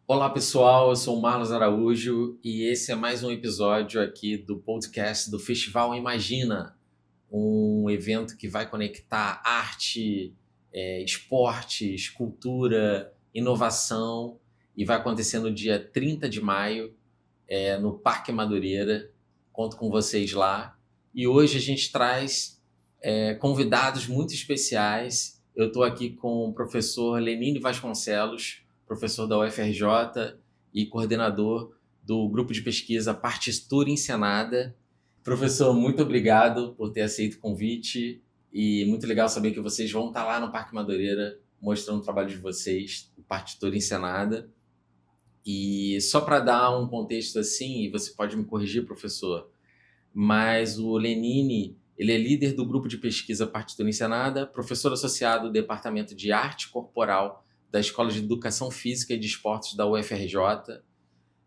Olá pessoal, eu sou o Marlos Araújo e esse é mais um episódio aqui do podcast do Festival Imagina, um evento que vai conectar arte, esportes, cultura, inovação e vai acontecer no dia 30 de maio no Parque Madureira. Conto com vocês lá. E hoje a gente traz convidados muito especiais. Eu estou aqui com o professor Lenine Vasconcelos, professor da UFRJ e coordenador do grupo de pesquisa Partitura Encenada. Professor, muito obrigado por ter aceito o convite e muito legal saber que vocês vão estar lá no Parque Madureira mostrando o trabalho de vocês, o Partitura Encenada. E só para dar um contexto assim, e você pode me corrigir, professor, mas o Lenine, ele é líder do grupo de pesquisa Partitura Encenada, professor associado do Departamento de Arte Corporal da Escola de Educação Física e de Esportes da UFRJ,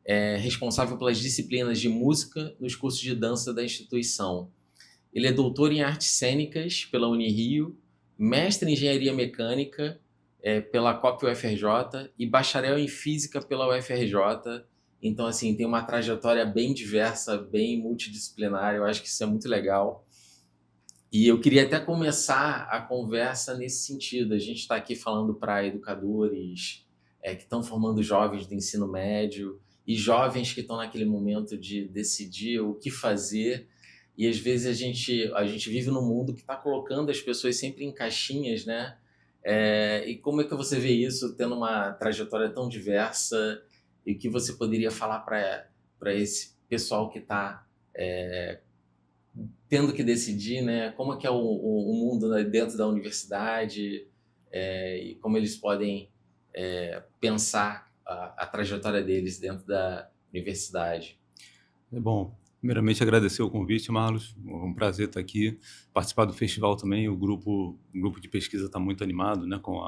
é responsável pelas disciplinas de música nos cursos de dança da instituição. Ele é doutor em artes cênicas pela Unirio, mestre em engenharia mecânica pela COP UFRJ e bacharel em física pela UFRJ. Então, assim, tem uma trajetória bem diversa, bem multidisciplinar. Eu acho que isso é muito legal. E eu queria até começar a conversa nesse sentido. A gente está aqui falando para educadores que estão formando jovens do ensino médio e jovens que estão naquele momento de decidir o que fazer. E às vezes a gente vive num mundo que está colocando as pessoas sempre em caixinhas, né? E como é que você vê isso tendo uma trajetória tão diversa e o que você poderia falar para esse pessoal que está tendo que decidir, né? Como é que é o mundo dentro da universidade e como eles podem pensar a trajetória deles dentro da universidade. Bom, primeiramente agradecer o convite, Marlos. É um prazer estar aqui, participar do festival também. O grupo de pesquisa está muito animado, né, com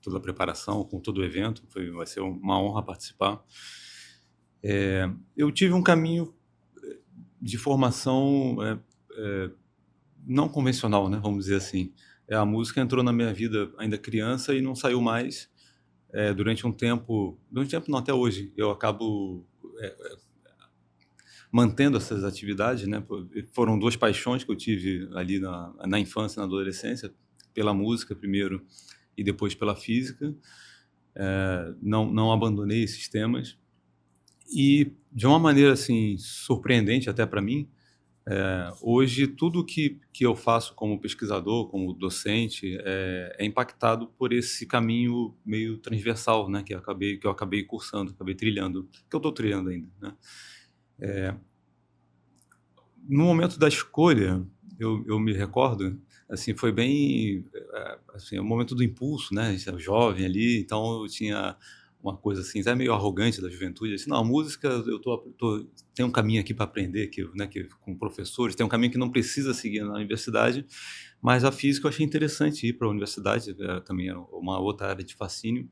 toda a preparação, com todo o evento. Vai ser uma honra participar. Eu tive um caminho de formação não convencional, né, vamos dizer assim. A música entrou na minha vida ainda criança e não saiu mais. Durante um tempo não, até hoje, eu acabo mantendo essas atividades, né? Foram duas paixões que eu tive ali na infância e na adolescência, pela música primeiro e depois pela física. Não abandonei esses temas. E, de uma maneira assim, surpreendente até para mim, hoje tudo que eu faço como pesquisador, como docente, é impactado por esse caminho meio transversal, né, que eu acabei cursando, acabei trilhando, que eu estou trilhando ainda, né? No momento da escolha, eu me recordo, assim, foi bem, assim, o momento do impulso, né? A gente era jovem ali, então eu tinha uma coisa assim, até meio arrogante da juventude, assim, não, a música, tem um caminho aqui para aprender, né, com professores, tem um caminho que não precisa seguir na universidade, mas a física eu achei interessante ir para a universidade, também era uma outra área de fascínio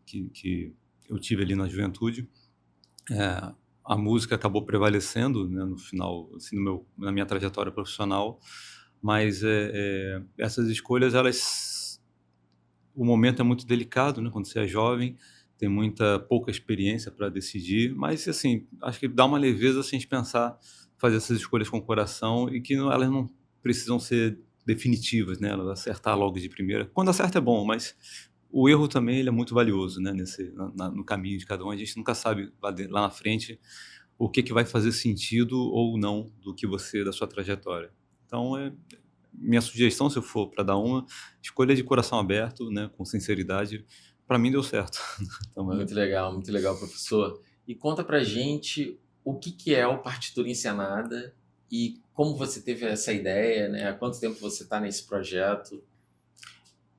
que eu tive ali na juventude. A música acabou prevalecendo, né, no final, assim, na minha trajetória profissional, mas essas escolhas, o momento é muito delicado, né, quando você é jovem, tem pouca experiência para decidir, mas assim, acho que dá uma leveza se a gente pensar, fazer essas escolhas com o coração e que elas não precisam ser definitivas, né, elas acertar logo de primeira. Quando acerta é bom, mas o erro também ele é muito valioso, né, no caminho de cada um. A gente nunca sabe lá na frente o que vai fazer sentido ou não da sua trajetória. Então, minha sugestão, se eu for para dar uma, escolha de coração aberto, né, com sinceridade, para mim deu certo. Então, muito legal, professor. E conta pra gente o que é o Partitura Encenada e como você teve essa ideia, né? Há quanto tempo você está nesse projeto?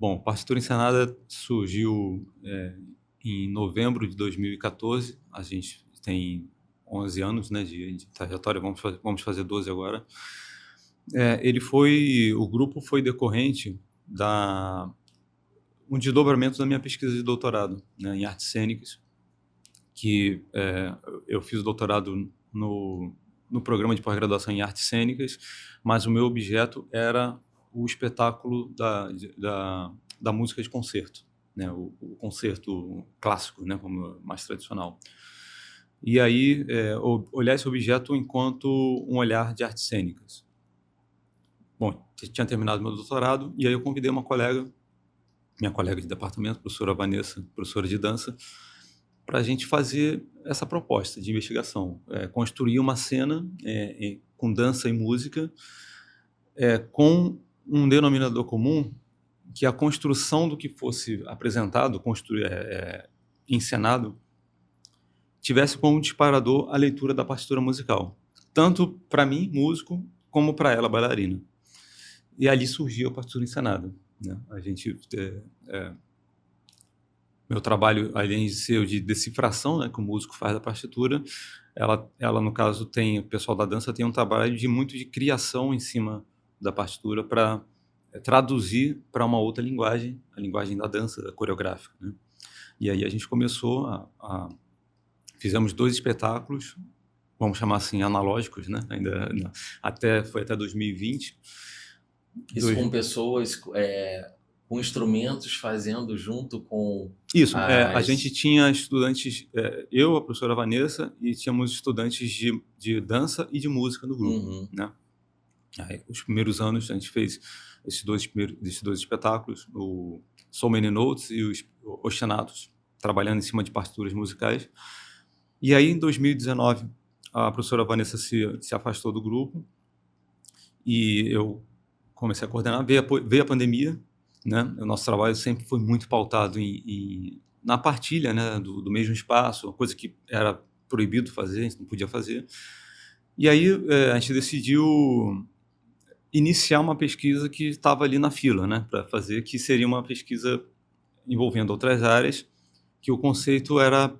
Bom, Partitura Encenada surgiu em novembro de 2014. A gente tem 11 anos, né, de trajetória, vamos fazer 12 agora. O grupo foi decorrente um desdobramento da minha pesquisa de doutorado, né, em artes cênicas. que eu fiz o doutorado no programa de pós-graduação em artes cênicas, mas o meu objeto era o espetáculo da música de concerto, né? O concerto clássico, né? Como mais tradicional. E aí, olhar esse objeto enquanto um olhar de artes cênicas. Bom, tinha terminado meu doutorado, e aí eu convidei uma colega, minha colega de departamento, professora Vanessa, professora de dança, para a gente fazer essa proposta de investigação, construir uma cena com dança e música, com um denominador comum, que a construção do que fosse apresentado, encenado, tivesse como disparador a leitura da partitura musical, tanto para mim, músico, como para ela, bailarina. E ali surgiu a partitura encenada, né? A gente... meu trabalho, além de ser o de decifração, né, que o músico faz da partitura, ela no caso, o pessoal da dança tem um trabalho muito de criação em cima da partitura para traduzir para uma outra linguagem, a linguagem da dança, da coreográfica, né? E aí a gente começou fizemos 2 espetáculos, vamos chamar assim, analógicos, né? Foi até 2020. Isso com pessoas... com instrumentos fazendo junto com... Isso, a gente tinha estudantes, eu, a professora Vanessa, e tínhamos estudantes de dança e de música no grupo, né? Aí, os primeiros anos a gente fez esses dois espetáculos, o So Many Notes e os Ostinatos, trabalhando em cima de partituras musicais. E aí, em 2019, a professora Vanessa se afastou do grupo e eu comecei a coordenar. Veio a pandemia, né? O nosso trabalho sempre foi muito pautado na partilha, né, do mesmo espaço, coisa que era proibido fazer, a gente não podia fazer. E aí a gente decidiu iniciar uma pesquisa que estava ali na fila, né, para fazer, que seria uma pesquisa envolvendo outras áreas, que o conceito era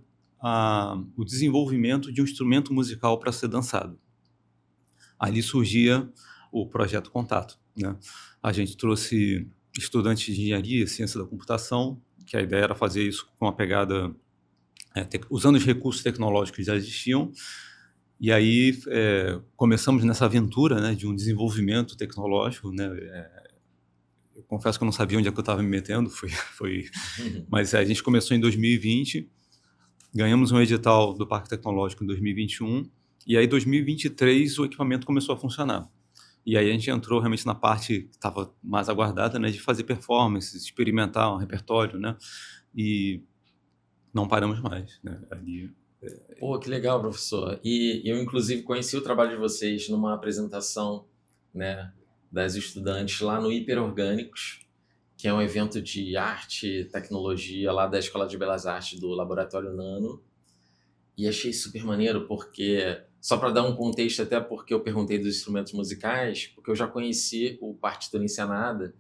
o desenvolvimento de um instrumento musical para ser dançado. Ali surgia o projeto Contato, né? A gente trouxe estudantes de engenharia, ciência da computação, que a ideia era fazer isso com uma pegada, usando os recursos tecnológicos que já existiam. E aí começamos nessa aventura, né, de um desenvolvimento tecnológico, né? Eu confesso que eu não sabia onde é que eu estava me metendo, mas a gente começou em 2020, ganhamos um edital do Parque Tecnológico em 2021, e aí em 2023 o equipamento começou a funcionar. E aí a gente entrou realmente na parte que estava mais aguardada, né, de fazer performances, experimentar um repertório, né, e não paramos mais, né, ali. Pô, que legal, professor. E eu, inclusive, conheci o trabalho de vocês numa apresentação, né, das estudantes lá no Hiperorgânicos, que é um evento de arte e tecnologia lá da Escola de Belas Artes do Laboratório Nano. E achei super maneiro porque... Só para dar um contexto, até porque eu perguntei dos instrumentos musicais, porque eu já conheci o partitura encenada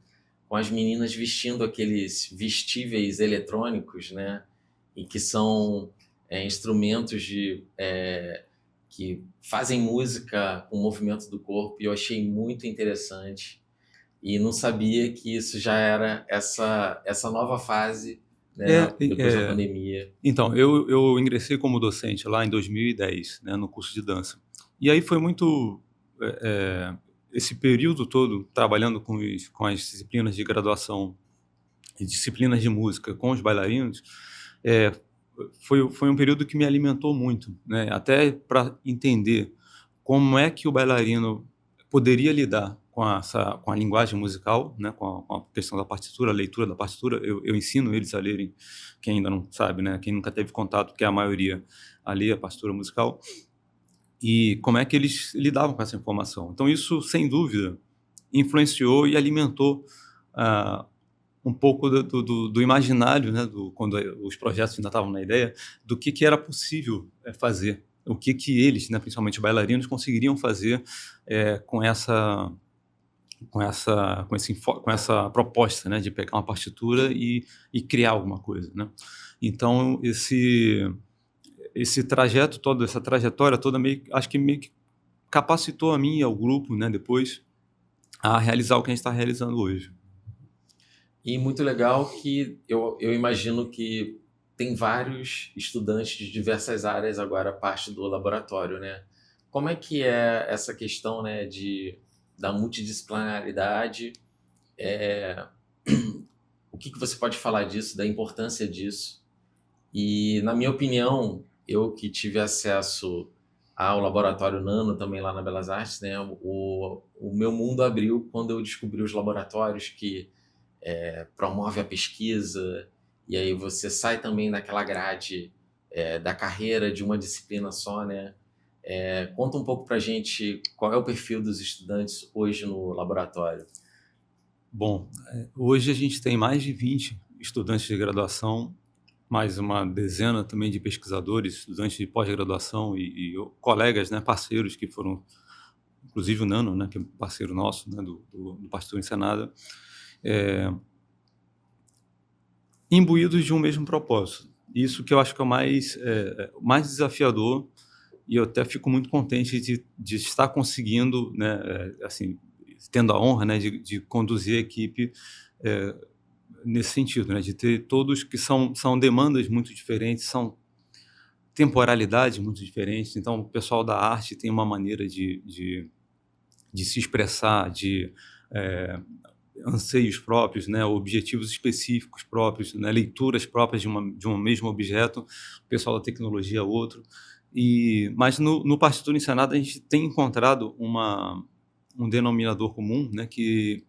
com as meninas vestindo aqueles vestíveis eletrônicos, né? E que são instrumentos que fazem música com o movimento do corpo, e eu achei muito interessante. E não sabia que isso já era essa nova fase, né, depois da pandemia. Então, eu ingressei como docente lá em 2010, né, no curso de dança. E aí foi muito... esse período todo, trabalhando com as disciplinas de graduação e disciplinas de música com os bailarinos, foi um período que me alimentou muito, né, até para entender como é que o bailarino poderia lidar com a linguagem musical, né, com a questão da partitura, a leitura da partitura. Eu ensino eles a lerem, quem ainda não sabe, né, quem nunca teve contato, que é a maioria, a ler a partitura musical, e como é que eles lidavam com essa informação. Então isso, sem dúvida, influenciou e alimentou um pouco do imaginário, né, quando os projetos ainda estavam na ideia, do que era possível fazer, o que eles, né, principalmente bailarinos, conseguiriam fazer com essa proposta, né, de pegar uma partitura e criar alguma coisa, né? Então esse trajeto todo, essa trajetória toda, acho que meio que capacitou a mim e ao grupo, né, depois, a realizar o que a gente está realizando hoje. E muito legal que eu imagino que tem vários estudantes de diversas áreas agora parte do laboratório, né? Como é que é essa questão, né, da multidisciplinaridade? É, o que você pode falar disso, da importância disso? E, na minha opinião, eu que tive acesso ao Laboratório Nano também lá na Belas Artes, né, o meu mundo abriu quando eu descobri os laboratórios que promove a pesquisa, e aí você sai também daquela grade da carreira de uma disciplina só, né? Conta um pouco pra gente qual é o perfil dos estudantes hoje no laboratório. Bom, hoje a gente tem mais de 20 estudantes de graduação, mais uma dezena também de pesquisadores, estudantes de pós-graduação e colegas, né, parceiros que foram, inclusive o Nano, né, que é parceiro nosso, né, do Pasteur Ensenada, imbuídos de um mesmo propósito. Isso que eu acho que é o mais desafiador, e eu até fico muito contente de estar conseguindo, né, assim, tendo a honra, né, de conduzir a equipe nesse sentido, né, de ter todos que são demandas muito diferentes, são temporalidades muito diferentes. Então, o pessoal da arte tem uma maneira de se expressar, de anseios próprios, né, objetivos específicos próprios, né, leituras próprias de um mesmo objeto. O pessoal da tecnologia outro. Mas no Partitura Ensenada a gente tem encontrado um denominador comum, né, que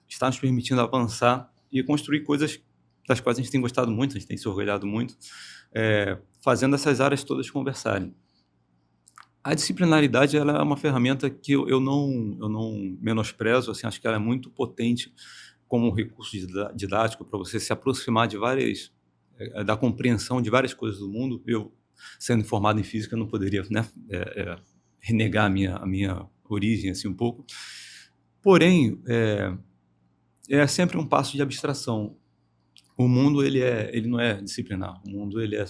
está nos permitindo avançar e construir coisas das quais a gente tem gostado muito, a gente tem se orgulhado muito, fazendo essas áreas todas conversarem. A disciplinaridade, ela é uma ferramenta que eu não menosprezo, assim, acho que ela é muito potente como um recurso didático para você se aproximar da compreensão de várias coisas do mundo. Eu, sendo formado em física, não poderia, né, renegar a minha origem assim, um pouco. Porém, é sempre um passo de abstração. O mundo ele não é disciplinar, o mundo ele é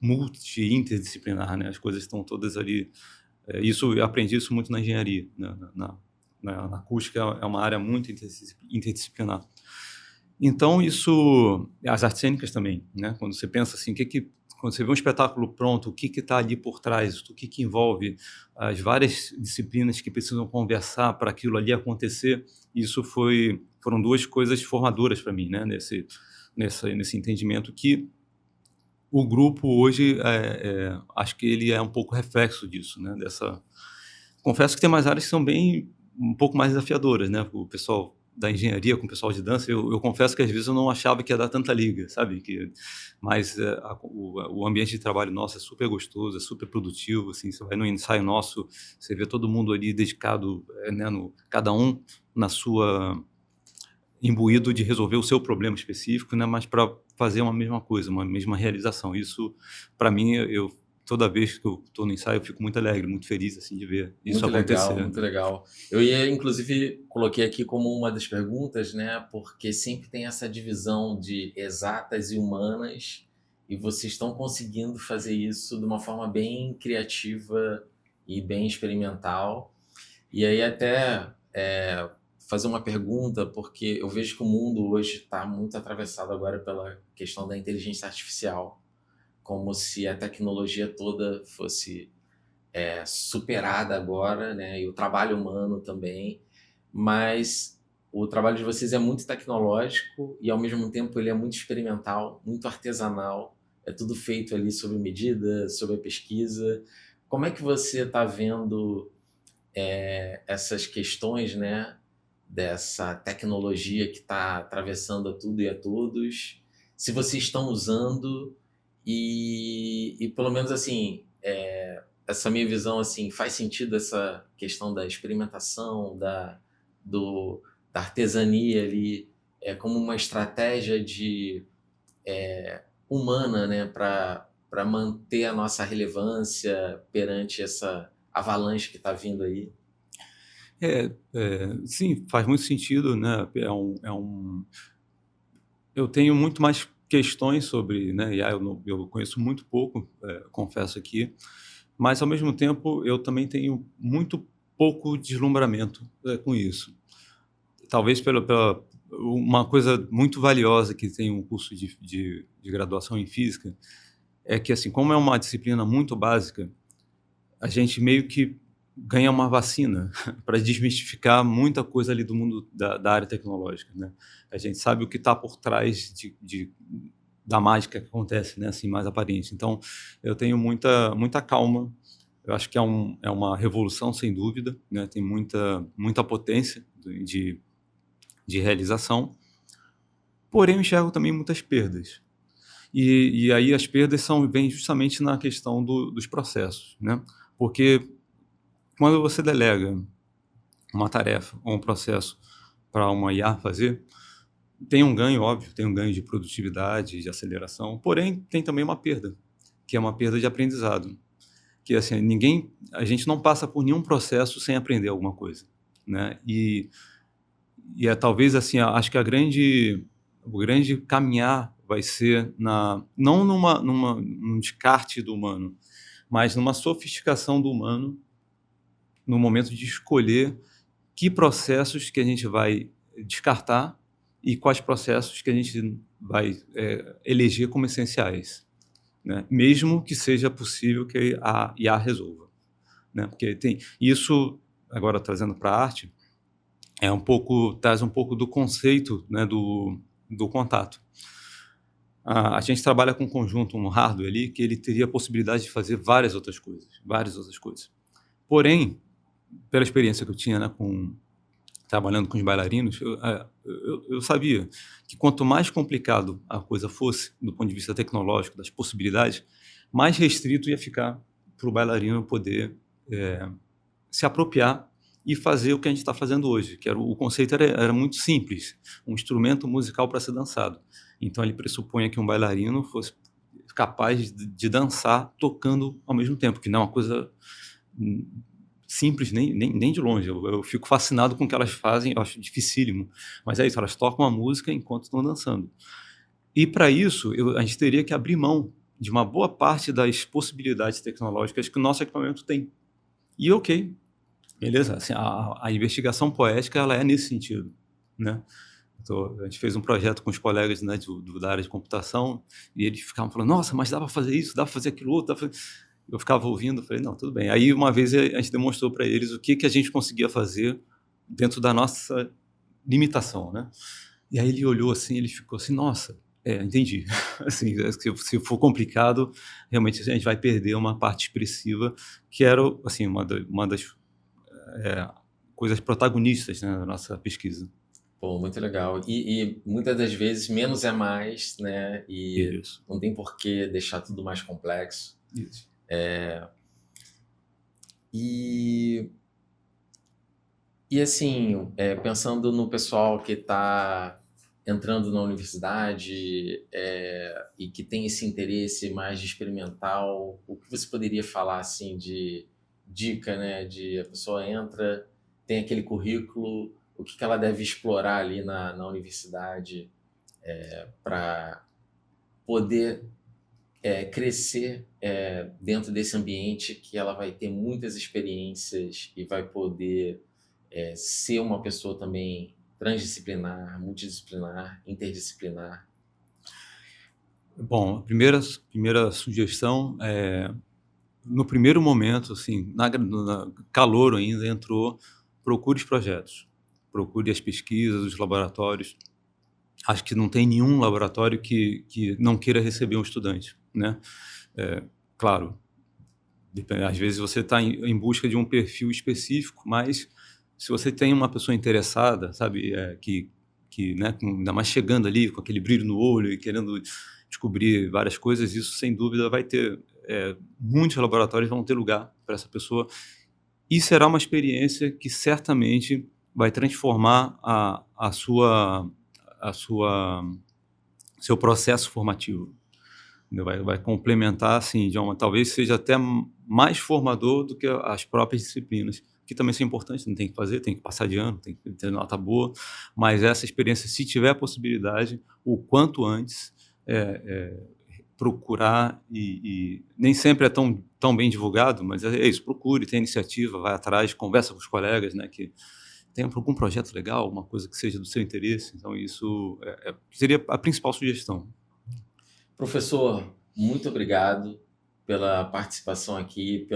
interdisciplinar, né? As coisas estão todas ali. Eu aprendi isso muito na engenharia, né? Na acústica é uma área muito interdisciplinar. Então as artes cênicas também, né? Quando você pensa assim, quando você vê um espetáculo pronto, o que está ali por trás, o que envolve as várias disciplinas que precisam conversar para aquilo ali acontecer, foram duas coisas formadoras para mim, né? Nesse entendimento que o grupo hoje, acho que ele é um pouco reflexo disso, né? Confesso que tem mais áreas que são um pouco mais desafiadoras, né? O pessoal da engenharia com o pessoal de dança, eu confesso que às vezes eu não achava que ia dar tanta liga, sabe? Mas o ambiente de trabalho nosso é super gostoso, é super produtivo, assim, você vai no ensaio nosso, você vê todo mundo ali dedicado, né, cada um na sua imbuído de resolver o seu problema específico, né, mas para fazer uma mesma coisa, uma mesma realização. Isso, para mim, toda vez que eu estou no ensaio, eu fico muito alegre, muito feliz assim, de ver isso acontecer. Muito legal. Eu inclusive, coloquei aqui como uma das perguntas, né, porque sempre tem essa divisão de exatas e humanas, e vocês estão conseguindo fazer isso de uma forma bem criativa e bem experimental. E aí até fazer uma pergunta, porque eu vejo que o mundo hoje está muito atravessado agora pela questão da inteligência artificial, como se a tecnologia toda fosse superada agora, né? E o trabalho humano também, mas o trabalho de vocês é muito tecnológico e ao mesmo tempo ele é muito experimental, muito artesanal, é tudo feito ali sob medida, sob a pesquisa. Como é que você está vendo essas questões, né, dessa tecnologia que está atravessando a tudo e a todos, se vocês estão usando e pelo menos assim, essa minha visão assim, faz sentido essa questão da experimentação, da artesania ali, como uma estratégia humana, né, para manter a nossa relevância perante essa avalanche que está vindo aí? Sim, faz muito sentido, né? Eu tenho muito mais questões sobre, né, IA, eu conheço muito pouco, confesso aqui, mas ao mesmo tempo eu também tenho muito pouco deslumbramento com isso. Talvez uma coisa muito valiosa que tem um curso de graduação em física é que, assim, como é uma disciplina muito básica, a gente meio que ganha uma vacina para desmistificar muita coisa ali do mundo da área tecnológica, né? A gente sabe o que está por trás da mágica que acontece, né? Assim, mais aparente. Então, eu tenho muita calma. Eu acho que é uma revolução, sem dúvida, né? Tem muita potência de realização, porém eu enxergo também muitas perdas. E aí as perdas vêm justamente na questão dos processos, né? Porque quando você delega uma tarefa ou um processo para uma IA fazer, tem um ganho, óbvio, tem um ganho de produtividade, de aceleração, porém tem também uma perda, que é uma perda de aprendizado. Que assim, a gente não passa por nenhum processo sem aprender alguma coisa, né? E é talvez assim, acho que o grande caminhar vai ser não num descarte do humano, mas numa sofisticação do humano no momento de escolher que processos que a gente vai descartar e quais processos que a gente vai eleger como essenciais, né? Mesmo que seja possível que a IA resolva, né? Porque tem isso, agora trazendo para a arte, traz um pouco do conceito, né, do contato. A gente trabalha com um conjunto, um hardware ali, que ele teria a possibilidade de fazer várias outras coisas. Porém, pela experiência que eu tinha, né, trabalhando com os bailarinos, eu sabia que quanto mais complicado a coisa fosse, do ponto de vista tecnológico, das possibilidades, mais restrito ia ficar para o bailarino poder se apropriar e fazer o que a gente está fazendo hoje, que o conceito era muito simples, um instrumento musical para ser dançado. Então ele pressupunha que um bailarino fosse capaz de dançar tocando ao mesmo tempo, que não é uma coisa simples nem de longe. Eu fico fascinado com o que elas fazem, eu acho dificílimo, mas é isso, elas tocam a música enquanto estão dançando. E para isso, a gente teria que abrir mão de uma boa parte das possibilidades tecnológicas que o nosso equipamento tem. E ok, beleza, assim, a investigação poética ela é nesse sentido, né? Então, a gente fez um projeto com os colegas, né, da área de computação, e eles ficavam falando, nossa, mas dá para fazer isso, dá para fazer aquilo outro, eu ficava ouvindo, falei, não, tudo bem. Aí uma vez a gente demonstrou para eles o que a gente conseguia fazer dentro da nossa limitação, né? E aí ele olhou assim, ele ficou assim, nossa, entendi. Assim, se for complicado, realmente a gente vai perder uma parte expressiva, que era assim, uma das coisas protagonistas, né, da nossa pesquisa. Pô, muito legal. E muitas das vezes menos é mais, né? E Isso. não tem por que deixar tudo mais complexo. Isso. E assim, pensando no pessoal que está entrando na universidade e que tem esse interesse mais de experimental, o que você poderia falar assim de dica, né? De a pessoa entra, tem aquele currículo, o que ela deve explorar ali na universidade para poder crescer dentro desse ambiente que ela vai ter muitas experiências e vai poder ser uma pessoa também transdisciplinar, multidisciplinar, interdisciplinar. Bom, a primeira sugestão é, no primeiro momento, assim, na calor ainda, procure os projetos, procure as pesquisas, os laboratórios. Acho que não tem nenhum laboratório que não queira receber um estudante, né? Claro, às vezes você está em busca de um perfil específico, mas se você tem uma pessoa interessada, sabe, que né, ainda mais chegando ali com aquele brilho no olho e querendo descobrir várias coisas, isso sem dúvida vai ter, muitos laboratórios vão ter lugar para essa pessoa e será uma experiência que certamente vai transformar seu processo formativo. Vai complementar, assim, talvez seja até mais formador do que as próprias disciplinas, que também são importantes, não tem que fazer, tem que passar de ano, tem que ter nota boa, mas essa experiência, se tiver a possibilidade, o quanto antes, procurar, e nem sempre é tão bem divulgado, mas é isso, procure, tem iniciativa, vai atrás, conversa com os colegas, né, que tem algum projeto legal, alguma coisa que seja do seu interesse. Então, isso seria a principal sugestão. Professor, muito obrigado pela participação aqui,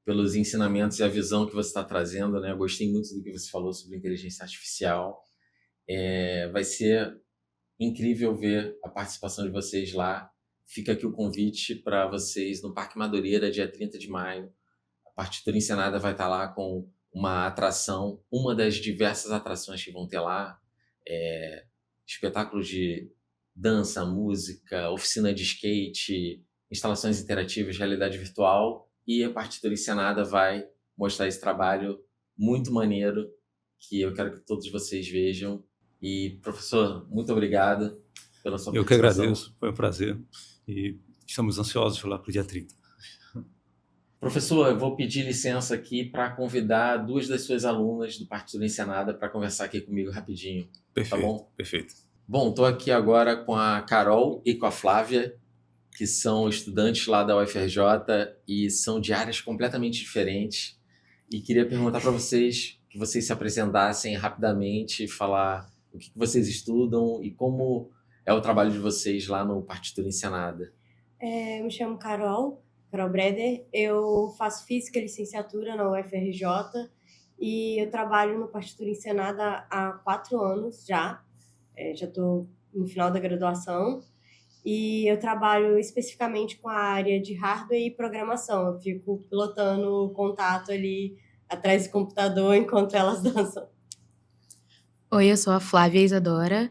pelos ensinamentos e a visão que você está trazendo, né? Eu gostei muito do que você falou sobre inteligência artificial. Vai ser incrível ver a participação de vocês lá. Fica aqui o convite para vocês no Parque Madureira, dia 30 de maio. A Partitura Encenada vai estar lá com uma atração, uma das diversas atrações que vão ter lá. Espetáculos de dança, música, oficina de skate, instalações interativas, realidade virtual, e a Partitura Encenada vai mostrar esse trabalho muito maneiro que eu quero que todos vocês vejam. E, professor, muito obrigado pela sua participação. Eu que agradeço, foi um prazer e estamos ansiosos para o dia 30. Professor, eu vou pedir licença aqui para convidar 2 das suas alunas do Partitura Encenada para conversar aqui comigo rapidinho. Perfeito, tá bom? Perfeito. Bom, estou aqui agora com a Carol e com a Flávia, que são estudantes lá da UFRJ e são de áreas completamente diferentes. E queria perguntar para vocês, que vocês se apresentassem rapidamente, falar o que vocês estudam e como é o trabalho de vocês lá no Partitura Encenada. Eu me chamo Carol Breder, eu faço Física Licenciatura na UFRJ e eu trabalho no Partitura Encenada há 4 anos já. Já estou no final da graduação e eu trabalho especificamente com a área de hardware e programação. Eu fico pilotando o contato ali atrás do computador enquanto elas dançam. Oi, eu sou a Flávia Isadora,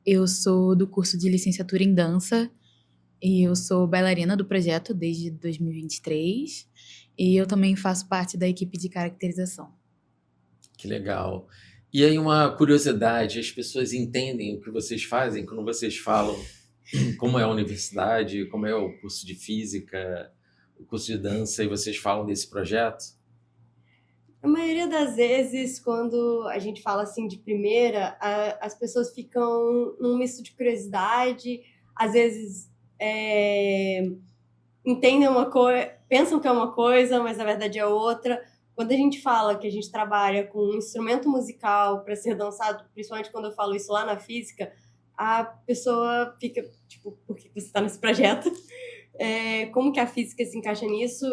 eu sou do curso de licenciatura em dança e eu sou bailarina do projeto desde 2023 e eu também faço parte da equipe de caracterização. Que legal. E aí uma curiosidade, as pessoas entendem o que vocês fazem quando vocês falam como é a universidade, como é o curso de física, o curso de dança, e vocês falam desse projeto? A maioria das vezes, quando a gente fala assim de primeira, as pessoas ficam num misto de curiosidade, às vezes entendem uma coisa, pensam que é uma coisa, mas na verdade é outra. Quando a gente fala que a gente trabalha com um instrumento musical para ser dançado, principalmente quando eu falo isso lá na física, a pessoa fica tipo, por que você está nesse projeto? Como que a física se encaixa nisso?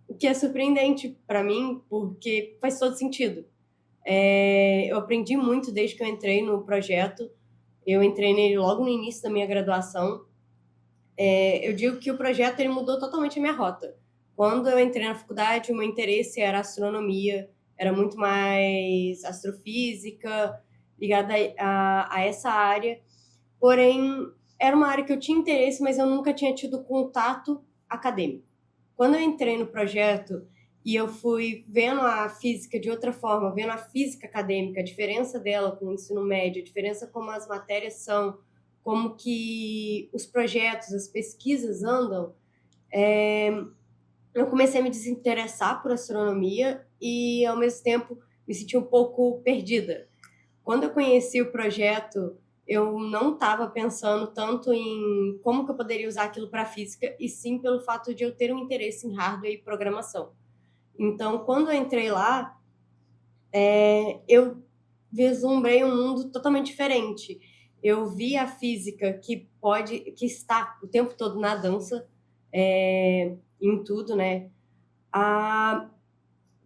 O que é surpreendente para mim, porque faz todo sentido. Eu aprendi muito desde que eu entrei no projeto. Eu entrei nele logo no início da minha graduação. Eu digo que o projeto ele mudou totalmente a minha rota. Quando eu entrei na faculdade, o meu interesse era astronomia, era muito mais astrofísica, ligada a essa área. Porém, era uma área que eu tinha interesse, mas eu nunca tinha tido contato acadêmico. Quando eu entrei no projeto e eu fui vendo a física de outra forma, vendo a física acadêmica, a diferença dela com o ensino médio, a diferença como as matérias são, como que os projetos, as pesquisas andam, eu comecei a me desinteressar por astronomia e, ao mesmo tempo, me senti um pouco perdida. Quando eu conheci o projeto, eu não estava pensando tanto em como que eu poderia usar aquilo para física, e sim pelo fato de eu ter um interesse em hardware e programação. Então, quando eu entrei lá, eu vislumbrei um mundo totalmente diferente. Eu vi a física que está o tempo todo na dança, em tudo, né? A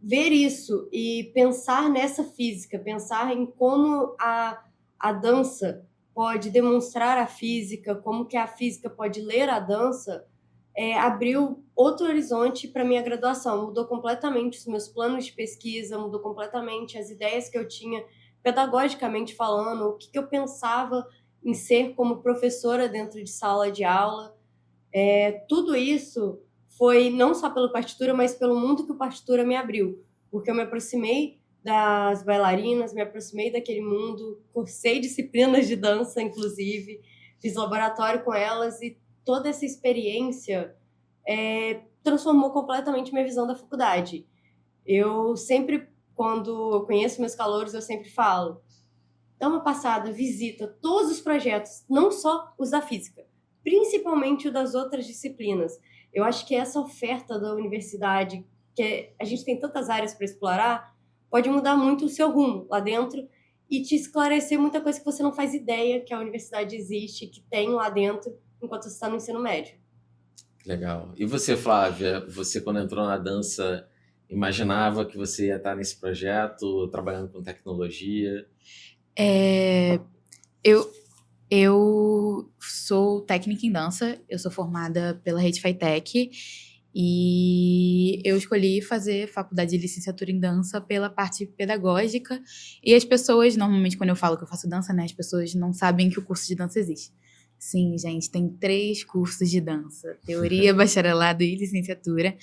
ver isso e pensar nessa física, pensar em como a dança pode demonstrar a física, como que a física pode ler a dança, abriu outro horizonte para minha graduação. Mudou completamente os meus planos de pesquisa, mudou completamente as ideias que eu tinha pedagogicamente falando, o que eu pensava em ser como professora dentro de sala de aula. Tudo isso foi não só pela partitura, mas pelo mundo que o partitura me abriu, porque eu me aproximei das bailarinas, me aproximei daquele mundo, cursei disciplinas de dança, inclusive, fiz laboratório com elas, e toda essa experiência transformou completamente minha visão da faculdade. Eu sempre, quando eu conheço meus calouros, eu sempre falo, dá uma passada, visita todos os projetos, não só os da física, principalmente o das outras disciplinas. Eu acho que essa oferta da universidade, que a gente tem tantas áreas para explorar, pode mudar muito o seu rumo lá dentro e te esclarecer muita coisa que você não faz ideia que a universidade existe, que tem lá dentro, enquanto você está no ensino médio. Legal. E você, Flávia, você quando entrou na dança, imaginava que você ia estar nesse projeto, trabalhando com tecnologia? Eu sou técnica em dança, eu sou formada pela Rede Fitec e eu escolhi fazer faculdade de licenciatura em dança pela parte pedagógica e as pessoas, normalmente quando eu falo que eu faço dança, né, as pessoas não sabem que o curso de dança existe. Sim, gente, tem 3 cursos de dança, teoria, bacharelado e licenciatura.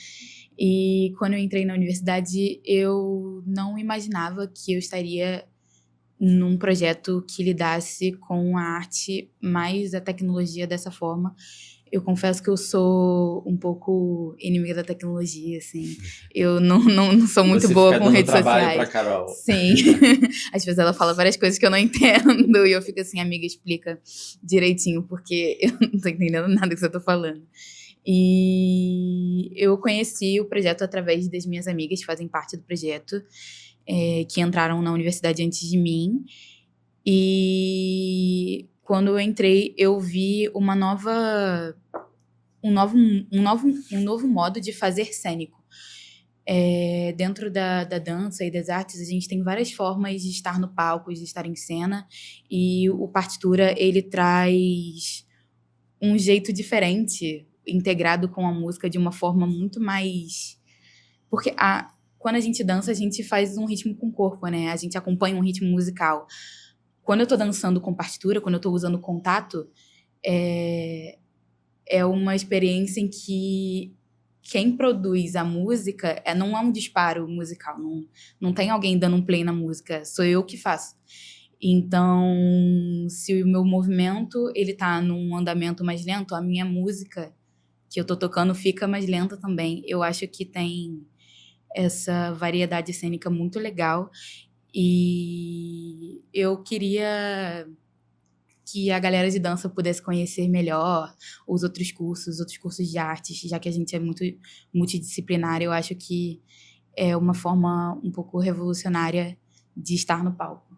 E quando eu entrei na universidade, eu não imaginava que eu estaria num projeto que lidasse com a arte mais a tecnologia dessa forma. Eu confesso que eu sou um pouco inimiga da tecnologia, assim. Eu não sou muito Você boa fica com dando redes trabalho sociais. pra Carol. Sim. Às vezes ela fala várias coisas que eu não entendo e eu fico assim, amiga, explica direitinho, porque eu não tô entendendo nada que você tá falando. E eu conheci o projeto através das minhas amigas que fazem parte do projeto, que entraram na universidade antes de mim. E quando eu entrei, eu vi um novo modo de fazer cênico. Dentro da dança e das artes, a gente tem várias formas de estar no palco, de estar em cena, e o partitura, ele traz um jeito diferente, integrado com a música de uma forma muito mais... Porque quando a gente dança, a gente faz um ritmo com o corpo, né? A gente acompanha um ritmo musical. Quando eu tô dançando com partitura, quando eu tô usando contato, é uma experiência em que quem produz a música não é um disparo musical, não tem alguém dando um play na música, sou eu que faço. Então, se o meu movimento ele tá num andamento mais lento, a minha música que eu tô tocando fica mais lenta também. Eu acho que tem essa variedade cênica muito legal e eu queria que a galera de dança pudesse conhecer melhor os outros cursos de artes, já que a gente é muito multidisciplinar. Eu acho que é uma forma um pouco revolucionária de estar no palco.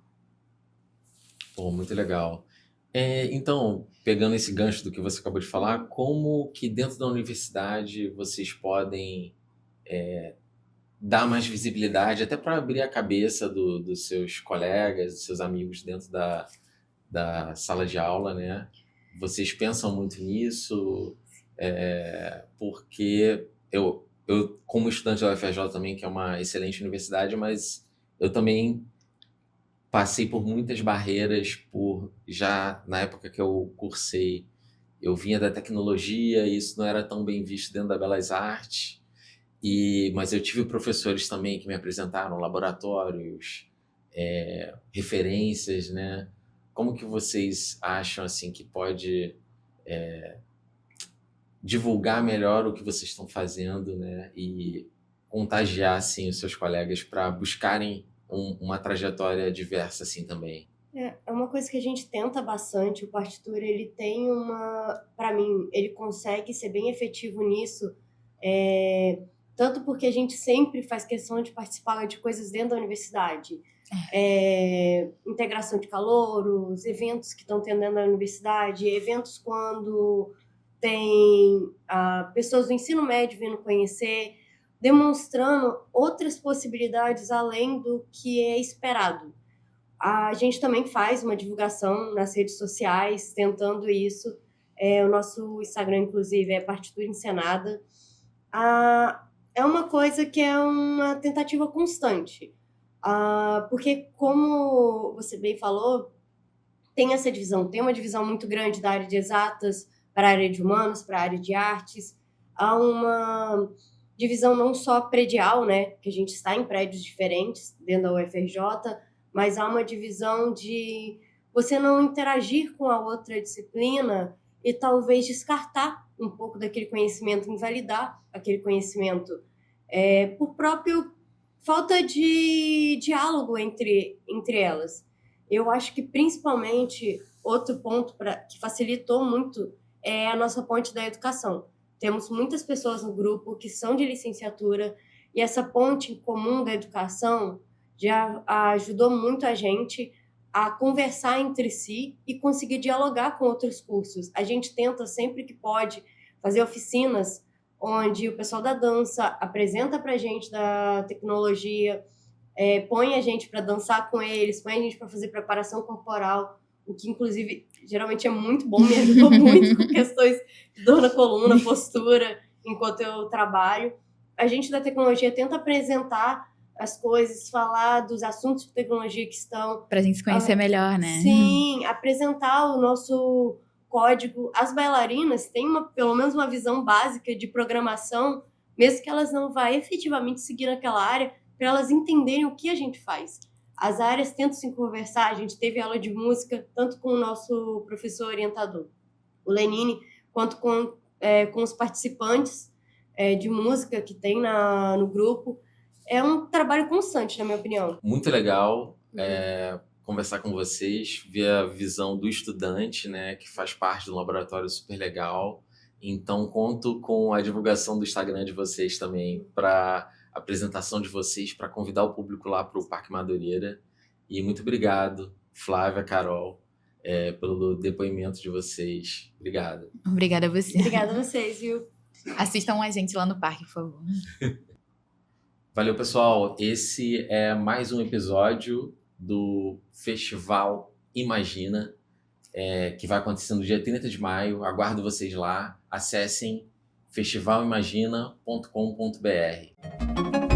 Pô, muito legal. Então, pegando esse gancho do que você acabou de falar, como que dentro da universidade vocês podem dar mais visibilidade, até para abrir a cabeça dos seus colegas, dos seus amigos dentro da sala de aula, né? Vocês pensam muito nisso? Porque eu, como estudante da UFRJ também, que é uma excelente universidade, mas eu também passei por muitas barreiras já na época que eu cursei, eu vinha da tecnologia e isso não era tão bem visto dentro da Belas Artes, mas eu tive professores também que me apresentaram laboratórios, referências, né? Como que vocês acham assim que pode divulgar melhor o que vocês estão fazendo, né? E contagiar assim os seus colegas para buscarem uma trajetória diversa assim também? É uma coisa que a gente tenta bastante. O partitura, ele tem para mim, ele consegue ser bem efetivo nisso, tanto porque a gente sempre faz questão de participar de coisas dentro da universidade. Integração de calouros, eventos que estão tendo dentro da universidade, eventos quando tem pessoas do ensino médio vindo conhecer, demonstrando outras possibilidades além do que é esperado. A gente também faz uma divulgação nas redes sociais, tentando isso. O nosso Instagram, inclusive, é Partitura Encenada. É uma coisa que é uma tentativa constante. Porque, como você bem falou, tem essa divisão. Tem uma divisão muito grande da área de exatas para a área de humanos, para a área de artes. Há uma divisão não só predial, né, que a gente está em prédios diferentes dentro da UFRJ, mas há uma divisão de você não interagir com a outra disciplina e talvez descartar um pouco daquele conhecimento, invalidar aquele conhecimento, por próprio falta de diálogo entre elas. Eu acho que, principalmente, outro ponto que facilitou muito é a nossa ponte da educação. Temos muitas pessoas no grupo que são de licenciatura e essa ponte em comum da educação já ajudou muito a gente a conversar entre si e conseguir dialogar com outros cursos. A gente tenta, sempre que pode, fazer oficinas onde o pessoal da dança apresenta para a gente da tecnologia, põe a gente para dançar com eles, põe a gente para fazer preparação corporal, o que, inclusive, geralmente é muito bom, me ajudou muito com questões de dor na coluna, postura, enquanto eu trabalho. A gente da tecnologia tenta apresentar as coisas, falar dos assuntos de tecnologia que estão... Pra gente se conhecer melhor, né? Sim, apresentar o nosso código. As bailarinas têm pelo menos uma visão básica de programação, mesmo que elas não vá efetivamente seguir naquela área, para elas entenderem o que a gente faz. As áreas tentam se conversar, a gente teve aula de música, tanto com o nosso professor orientador, o Lenine, quanto com os participantes de música que tem no grupo. É um trabalho constante, na minha opinião. Muito legal conversar com vocês, ver a visão do estudante, né, que faz parte do laboratório super legal. Então, conto com a divulgação do Instagram de vocês também para apresentação de vocês, para convidar o público lá para o Parque Madureira. E muito obrigado, Flávia, Carol, pelo depoimento de vocês. Obrigado. Obrigada a você. Obrigada a vocês, viu? Assistam a gente lá no parque, por favor. Valeu, pessoal. Esse é mais um episódio do Festival Imagina, que vai acontecer no dia 30 de maio. Aguardo vocês lá. Acessem festivalimagina.com.br.